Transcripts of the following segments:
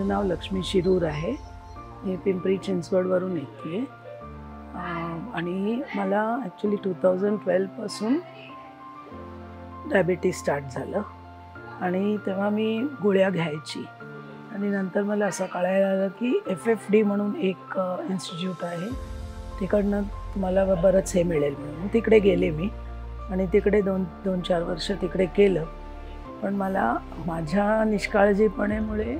माझं नाव लक्ष्मी शिरूर आहे. मी पिंपरी चिंचवडवरून येते आहे आणि मला ॲक्च्युली 2012पासून डायबिटीज स्टार्ट झालं आणि तेव्हा मी गोळ्या घ्यायची आणि नंतर मला असं कळायला आलं की FFD म्हणून एक इन्स्टिट्यूट आहे, तिकडनं तुम्हाला बरंच हे मिळेल म्हणून तिकडे गेले मी आणि तिकडे 2-4 वर्ष तिकडे केलं. पण मला माझ्या निष्काळजीपणामुळे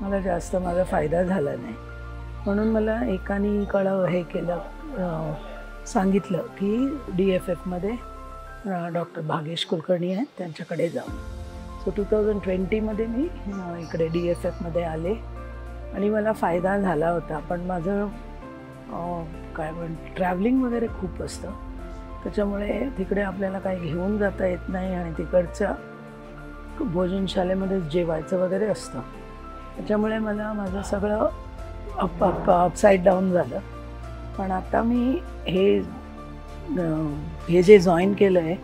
मला जास्त माझा फायदा झाला नाही. म्हणून मला एकाने हे केलं, सांगितलं की DFFमध्ये डॉक्टर भागेश कुलकर्णी आहेत, त्यांच्याकडे जाऊन. सो 2020मध्ये मी इकडे DFFमध्ये आले आणि मला फायदा झाला होता. पण माझं ट्रॅव्हलिंग वगैरे खूप असतं, त्याच्यामुळे तिकडे आपल्याला काही घेऊन जाता येत नाही आणि तिकडच्या भोजनशाळेमध्ये जेवायचं वगैरे असतं, त्याच्यामुळे मला माझं सगळं अपसाईड डाऊन झालं. पण आता मी हे जे जॉईन केलं आहे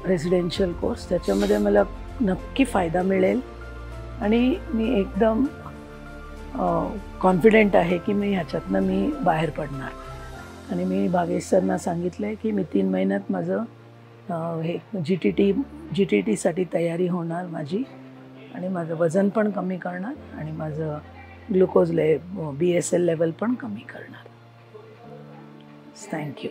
रेसिडेन्शियल कोर्स, त्याच्यामध्ये मला नक्की फायदा मिळेल आणि मी एकदम कॉन्फिडेंट आहे की ह्याच्यातनं मी बाहेर पडणार. आणि मी भागेश सरना सांगितलं आहे की मी 3 महिन्यात माझं हे GTTसाठी तयारी होणार माझी आणि माझं वजन पण कमी करणार आणि माझं ग्लुकोज BSL लेवल पण कमी करणार. थँक्यू.